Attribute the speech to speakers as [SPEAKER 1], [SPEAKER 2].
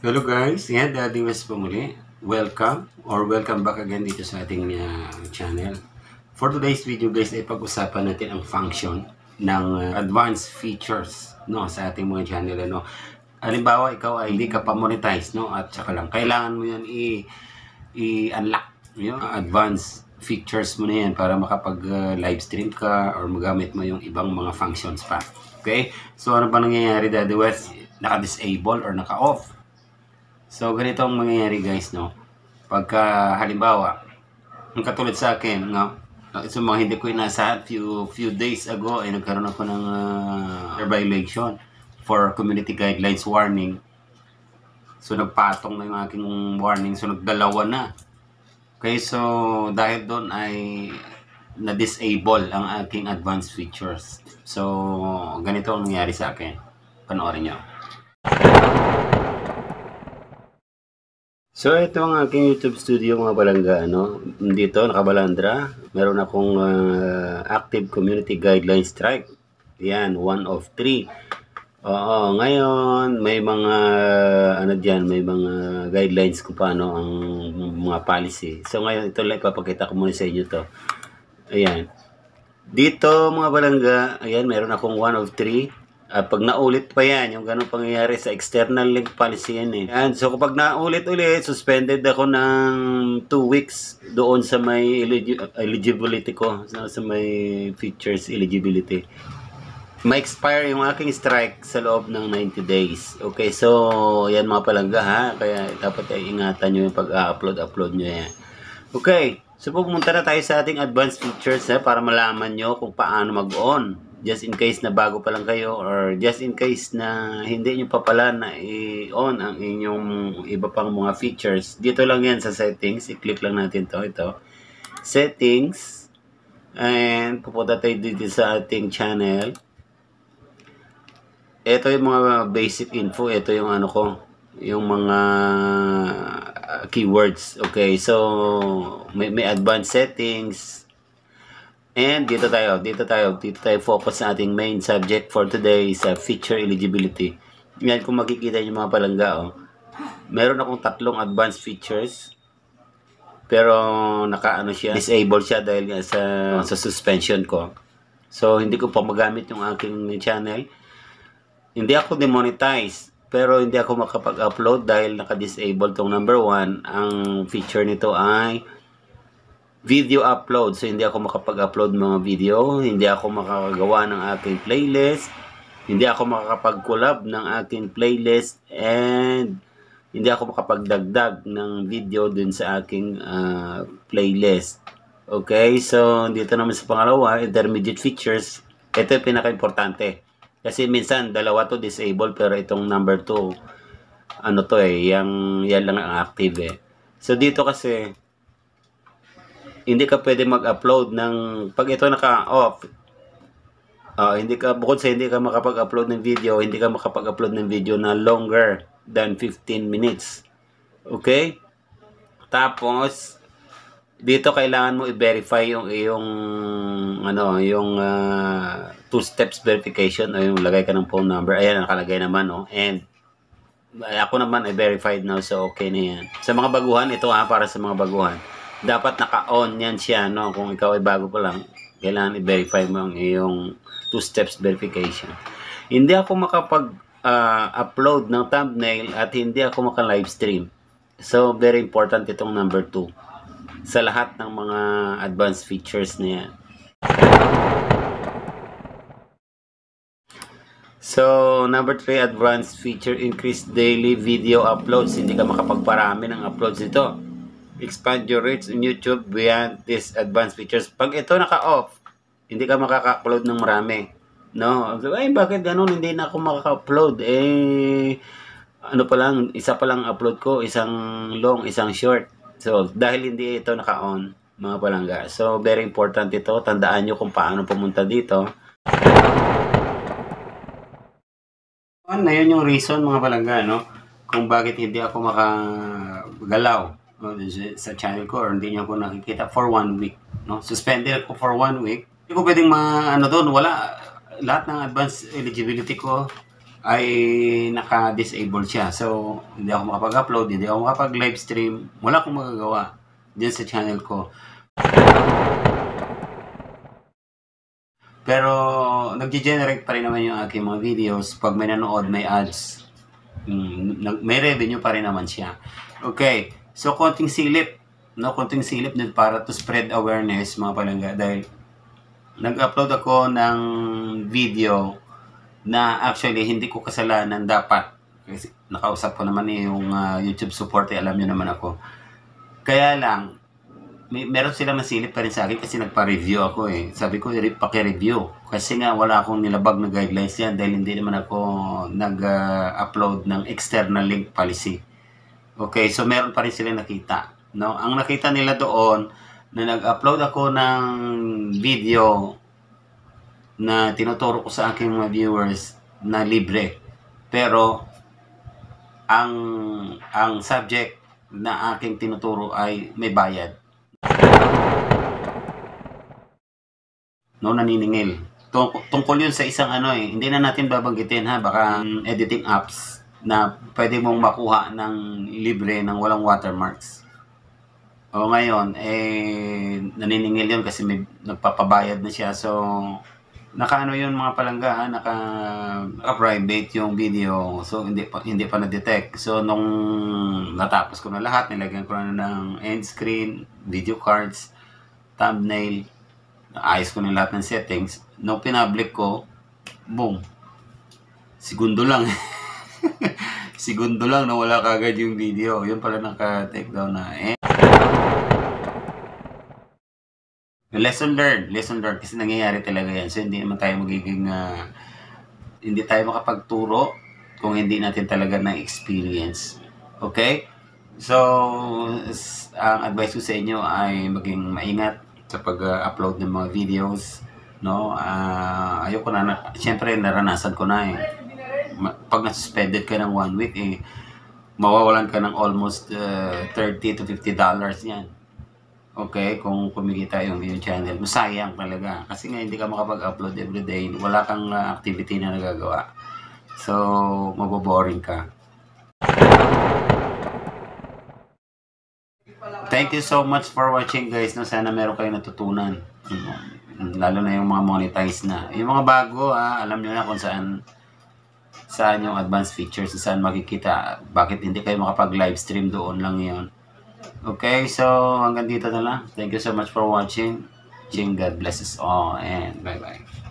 [SPEAKER 1] Hello guys, yan, Daddy West po muli. Welcome back again dito sa ating channel. For today's video guys, ay pag-usapan natin ang function ng advanced features no, sa ating mga channel. Ano. Halimbawa, ikaw ay hindi ka pa monetize, no, at saka lang, kailangan mo yan i-unlock yung advanced features mo na yan para makapag live stream ka or magamit mo yung ibang mga functions pa. Okay? So, ano ba nangyayari, Daddy West? Naka-disable or naka-off? So, ganito ang mangyayari guys, no? Pagka, halimbawa, ang katulad sa akin, no? So, mga hindi ko inasahan, few days ago, ay nagkaroon ako ng violation for community guidelines warning. So, nagpatong na yung aking warning. So, nagdalawa na. Okay, so, dahil doon ay na-disable ang aking advanced features. So, ganito ang nangyari sa akin. Panoorin nyo. So, ito ang aking YouTube studio mga balangga, ano. Dito, nakabalandra. Meron akong active community guidelines strike. Yan, 1 of 3. Oo, ngayon, may mga, ano dyan, may mga guidelines kung paano ang mga policy. So, ngayon, ito lang, ipapakita ko muna sa inyo to. Ayan. Dito, mga balangga, ayan, meron akong 1 of 3. Pag naulit pa yan, yung ganun pangyayari sa external link policy yan eh. And so kapag naulit-ulit, suspended ako ng 2 weeks doon sa may eligibility ko, sa may features eligibility. Ma-expire yung aking strike sa loob ng 90 days. Okay, so yan mga palangga ha, kaya dapat ay ingatan nyo yung pag-upload nyo yan. Okay, so pupunta na tayo sa ating advanced features ha, para malaman nyo kung paano mag-on. Just in case na bago pa lang kayo or just in case na hindi nyo pa pala na i-on ang inyong iba pang mga features. Dito lang yan sa settings. I-click lang natin to. Ito. Settings. And pupunta tayo dito sa ating channel. Ito yung mga basic info. Ito yung ano ko. Yung mga keywords. Okay. So, may advanced settings. And dito tayo focus sa ating main subject for today sa feature eligibility. Yan, kung makikita nyo mga palangga, oh, meron akong 3 advanced features. Pero naka-ano siya, disable siya dahil sa suspension ko. So, hindi ko pa magamit yung aking channel. Hindi ako demonetize, pero hindi ako makapag-upload dahil naka-disable tong number 1. Ang feature nito ay video upload. So, hindi ako makapag-upload mga video. Hindi ako makakagawa ng aking playlist. Hindi ako makakapag-collab ng aking playlist. And hindi ako makapagdagdag ng video dun sa aking playlist. Okay? So, dito naman sa pangalawa, intermediate features. Ito yung pinaka-importante. Kasi minsan, dalawa to disable, pero itong number 2, ano to eh, yan lang ang active eh. So, dito kasi, hindi ka pwede mag-upload ng pag ito naka-off. Bukod sa hindi ka makapag-upload ng video, hindi ka makapag-upload ng video na longer than 15 minutes. Okay? Tapos dito kailangan mo i-verify yung two steps verification o yung lagay ka ng phone number. Ayan, nakalagay naman, no. And ako naman ay verified now, so okay na yan. Sa mga baguhan, ito para sa mga baguhan. Dapat naka-on yan siya, no? Kung ikaw ay bago pa lang, kailangan i-verify mo ang iyong 2 steps verification. Hindi ako makapag-upload ng thumbnail at hindi ako maka-live stream. So, very important itong number 2 sa lahat ng mga advanced features na yan. So, number 3, advanced feature, increase daily video uploads. Hindi ka makapagparami ng uploads ito. Expand your reach in YouTube beyond these advanced features. Pag ito naka-off, hindi ka makaka-upload ng marami. No? Ay, bakit ganun? Hindi na ako makaka-upload. Ano pa lang, isa pa lang upload ko, isang long, isang short. So, dahil hindi ito naka-on, mga palangga. So, very important ito. Tandaan nyo kung paano pumunta dito. Na yun yung reason, mga palangga, no? Kung bakit hindi ako makagalaw sa channel ko or hindi niya ako nakikita for 1 week, no? Suspended ako for 1 week. Hindi ko pwedeng wala lahat ng advanced eligibility ko ay naka-disable siya. So, hindi ako makapag-upload, hindi ako makapag-live stream. Wala akong magagawa dyan sa channel ko. Pero, nag-generate pa rin naman yung aking mga videos. Pag may nanood, may ads. May revenue pa rin naman siya. Okay. So, konting silip. No, konting silip din para to spread awareness, mga palangga. Dahil, nag-upload ako ng video na actually hindi ko kasalanan dapat. Kasi nakausap ko naman yung YouTube support, alam nyo naman ako. Kaya lang, meron silang nasilip pa rin sa akin kasi nagpa-review ako eh. Sabi ko, paki-review. Kasi nga wala akong nilabag na guidelines yan dahil hindi naman ako nag-upload ng external link policy. Okay, so meron pa rin silang nakita. No? Ang nakita nila doon, na nag-upload ako ng video na tinuturo ko sa aking mga viewers na libre. Pero ang subject na aking tinuturo ay may bayad. No, naniningil. Tungkol yun sa isang hindi na natin babanggitin ha, baka editing apps na pwede mong makuha ng libre ng walang watermarks. O ngayon, naniningil yun kasi may nagpapabayad na siya. So, naka yun mga palangga, naka-private yung video. So, hindi pa na-detect. So, nung natapos ko na lahat, nilagyan ko na ng end screen, video cards, thumbnail, ayos ko na lahat ng settings. Nung pinablic ko, boom. Segundo lang. Segundo lang na wala kagad yung video. Yun pala naka-take down na. Lesson learned kasi nangyayari talaga yan. So hindi naman tayo magiging hindi tayo makapagturo kung hindi natin talaga na-experience. Okay? So, ang advice ko sa inyo ay maging maingat sa pag-upload ng mga videos. No? Ayoko na, siyempre naranasan ko na eh. Pag nasuspended ka ng 1 week, mawawalan ka ng almost $30 to $50 yan. Okay, kung kumikita yung channel, masayang talaga. Kasi nga hindi ka makapag-upload everyday, wala kang activity na nagagawa. So, maboboring ka. Thank you so much for watching guys. No? Sana meron kayong natutunan. Lalo na yung mga monetize na. Yung mga bago, alam nyo na kung saan yung advanced features, saan makikita. Bakit hindi kayo makapag-live stream, doon lang yon. Okay, so hanggang dito na lang. Thank you so much for watching. God bless us all and bye-bye.